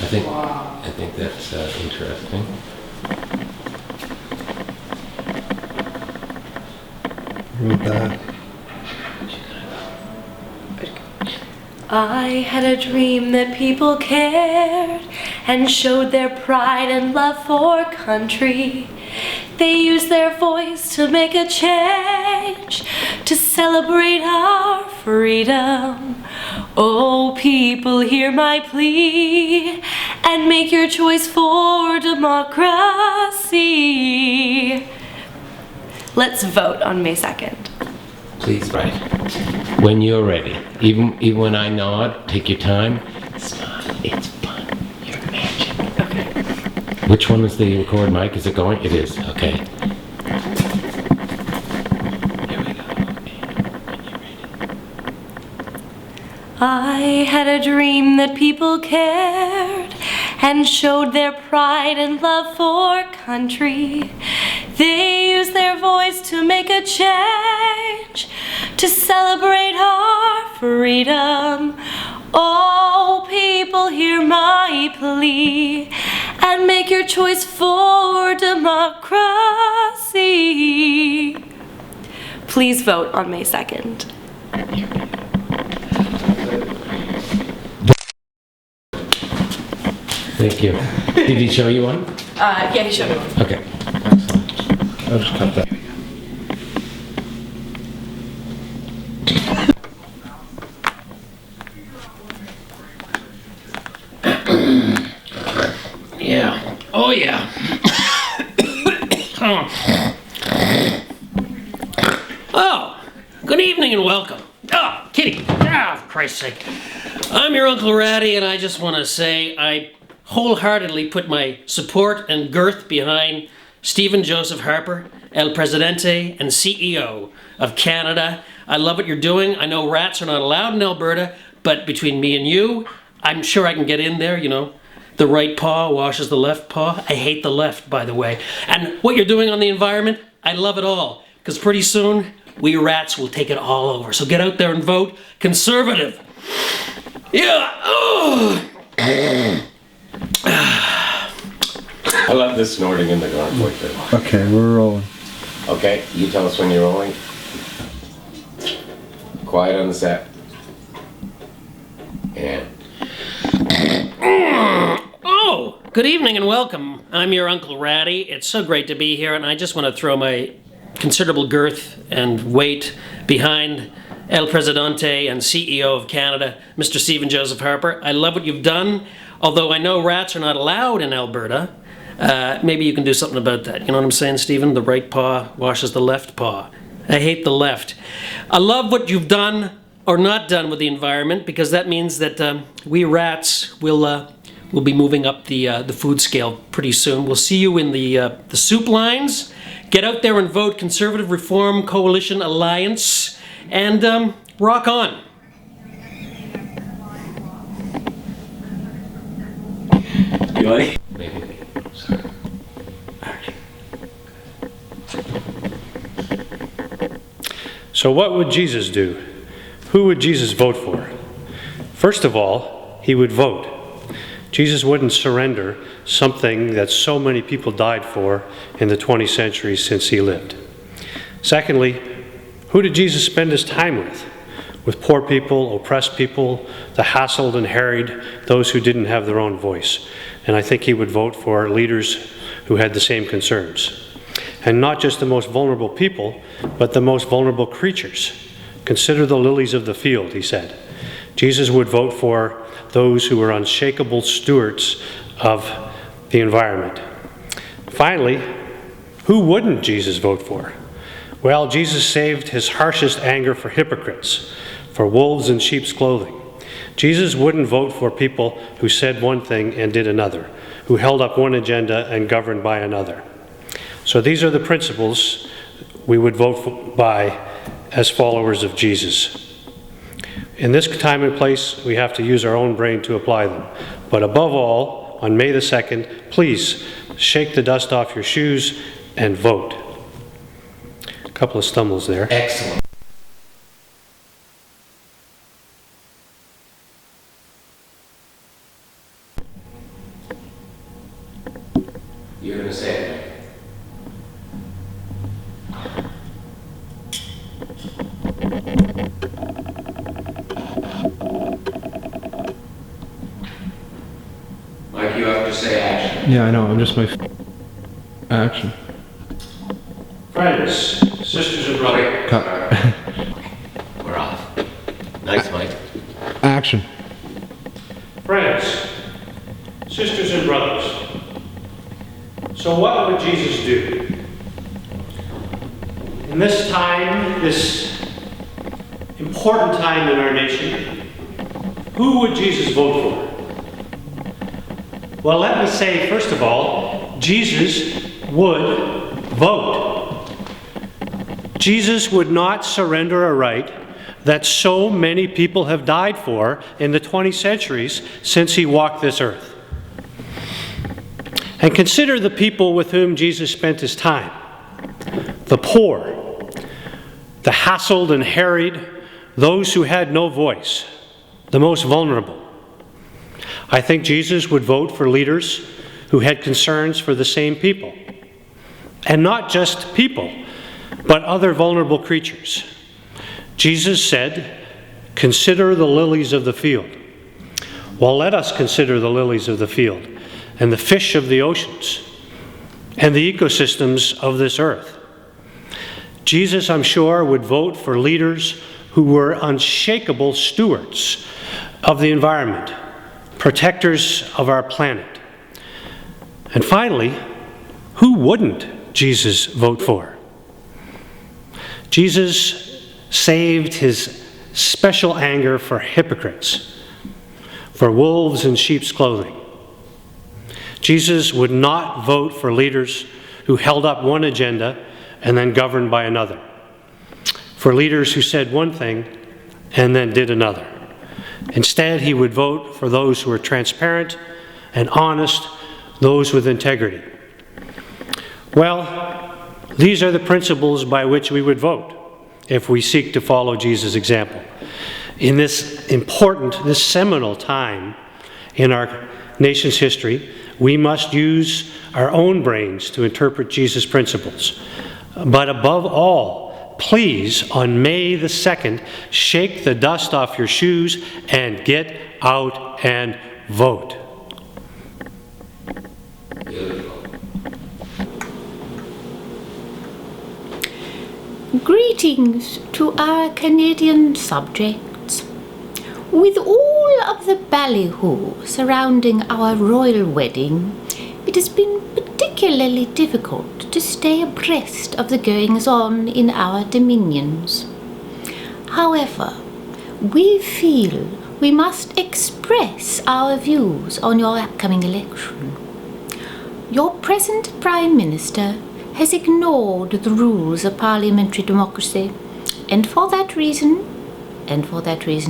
I think that's interesting. Read that. I had a dream that people cared and showed their pride and love for country. They used their voice to make a change, to celebrate our freedom. Oh, people, hear my plea and make your choice for democracy. Let's vote on May 2nd. Please, right. When you're ready. Even when I nod, take your time. Smile. It's fun. You're magic. Okay. Which one is the record mic? Is it going? It is. Okay. Here we go. Okay. When you're ready. I had a dream that people cared and showed their pride and love for country. They used their voice to make a change, to celebrate our freedom. Oh, people, hear my plea and make your choice for democracy. Please vote on May 2nd. Thank you. Did he show you one? Yeah, he showed me one. Okay. I'll just cut that. Yeah. Oh, yeah. Oh, good evening and welcome. Oh, Kitty. Ah, for Christ's sake. I'm your Uncle Ratty, and I just want to say I wholeheartedly put my support and girth behind Stephen Joseph Harper, El Presidente and CEO of Canada. I love what you're doing. I know rats are not allowed in Alberta, but between me and you, I'm sure I can get in there, you know. The right paw washes the left paw. I hate the left, by the way. And what you're doing on the environment, I love it all. Because pretty soon, we rats will take it all over. So get out there and vote Conservative. Yeah. Oh. I love this snorting in the garden. Okay, we're rolling. Okay, you tell us when you're rolling. Quiet on the set. And Oh, good evening and welcome. I'm your Uncle Ratty. It's so great to be here, and I just want to throw my considerable girth and weight behind El Presidente and CEO of Canada, Mr. Stephen Joseph Harper. I love what you've done. Although I know rats are not allowed in Alberta, maybe you can do something about that. You know what I'm saying, Stephen? The right paw washes the left paw. I hate the left. I love what you've done or not done with the environment, because that means that we rats will be moving up the food scale pretty soon. We'll see you in the soup lines. Get out there and vote Conservative Reform Coalition Alliance, and rock on. you ready? Maybe. Sorry. So what would Jesus do? Who would Jesus vote for? First of all, he would vote. Jesus wouldn't surrender something that so many people died for in the 20th century since he lived. Secondly, who did Jesus spend his time with? With poor people, oppressed people, the hassled and harried, those who didn't have their own voice. And I think he would vote for leaders who had the same concerns. And not just the most vulnerable people, but the most vulnerable creatures. Consider the lilies of the field, he said. Jesus would vote for those who were unshakable stewards of the environment. Finally, who wouldn't Jesus vote for? Well, Jesus saved his harshest anger for hypocrites, for wolves in sheep's clothing. Jesus wouldn't vote for people who said one thing and did another, who held up one agenda and governed by another. So these are the principles we would vote by as followers of Jesus. In this time and place, we have to use our own brain to apply them. But above all, on May the 2nd, please shake the dust off your shoes and vote. A couple of stumbles there. Excellent. Yeah, I know. I'm just action. Friends, sisters and brothers. Cut. We're off. Nice, Mike. Action. Friends, sisters and brothers. So what would Jesus do? In this time, this important time in our nation, who would Jesus vote for? Well, let me say, first of all, Jesus would vote. Jesus would not surrender a right that so many people have died for in the 20 centuries since he walked this earth. And consider the people with whom Jesus spent his time. The poor, the hassled and harried, those who had no voice, the most vulnerable. I think Jesus would vote for leaders who had concerns for the same people. And not just people, but other vulnerable creatures. Jesus said, "Consider the lilies of the field." Well, let us consider the lilies of the field and the fish of the oceans and the ecosystems of this earth. Jesus, I'm sure, would vote for leaders who were unshakable stewards of the environment, protectors of our planet. And finally, who wouldn't Jesus vote for? Jesus saved his special anger for hypocrites, for wolves in sheep's clothing. Jesus would not vote for leaders who held up one agenda and then governed by another, for leaders who said one thing and then did another. Instead, he would vote for those who were transparent and honest, those with integrity. Well, these are the principles by which we would vote if we seek to follow Jesus' example. In this important, this seminal time in our nation's history, we must use our own brains to interpret Jesus' principles. But above all, please, on May the 2nd, shake the dust off your shoes and get out and vote. Greetings to our Canadian subjects. With all of the ballyhoo surrounding our royal wedding, it has been particularly difficult to stay abreast of the goings-on in our dominions. However, we feel we must express our views on your upcoming election. Your present Prime Minister has ignored the rules of parliamentary democracy, and for that reason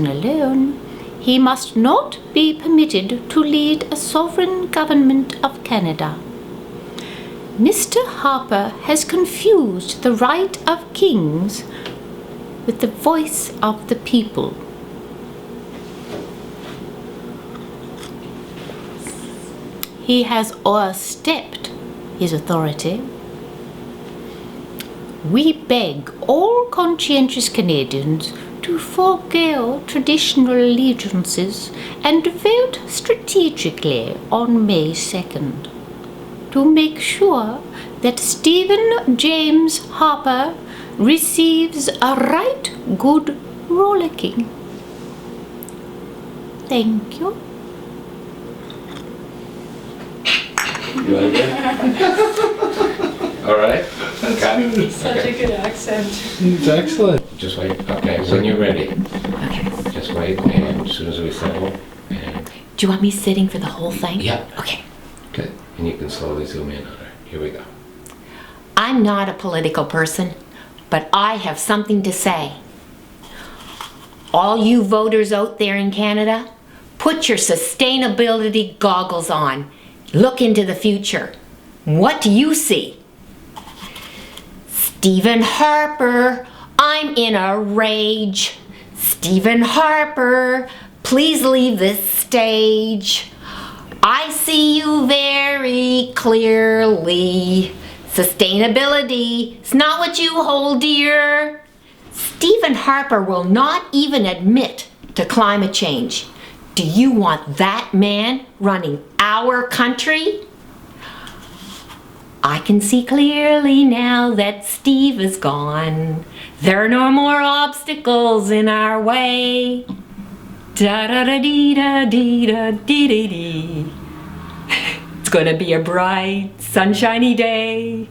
alone, he must not be permitted to lead a sovereign government of Canada. Mr. Harper has confused the right of kings with the voice of the people. He has overstepped his authority. We beg all conscientious Canadians to forego traditional allegiances and vote strategically on May 2nd to make sure that Stephen James Harper receives a right good rollicking. Thank you. You like that? All right. Got it. Such a good accent. It's excellent. Just wait. Okay, when you're ready. Okay. Just wait, and as soon as we settle, and Do you want me sitting for the whole thing? yeah, Okay. Okay. and you can slowly zoom in on her. Here we go. I'm not a political person, but I have something to say. All you voters out there in Canada, put your sustainability goggles on. Look into the future. What do you see? Stephen Harper, I'm in a rage. Stephen Harper, please leave this stage. I see you very clearly. Sustainability is not what you hold dear. Stephen Harper will not even admit to climate change. Do you want that man running our country? I can see clearly now that Steve is gone. There are no more obstacles in our way. Da da da dee da dee da dee dee dee. It's gonna be a bright, sunshiny day.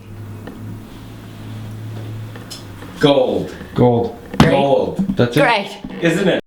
Gold. Gold. Gold. That's it. Great. Isn't it?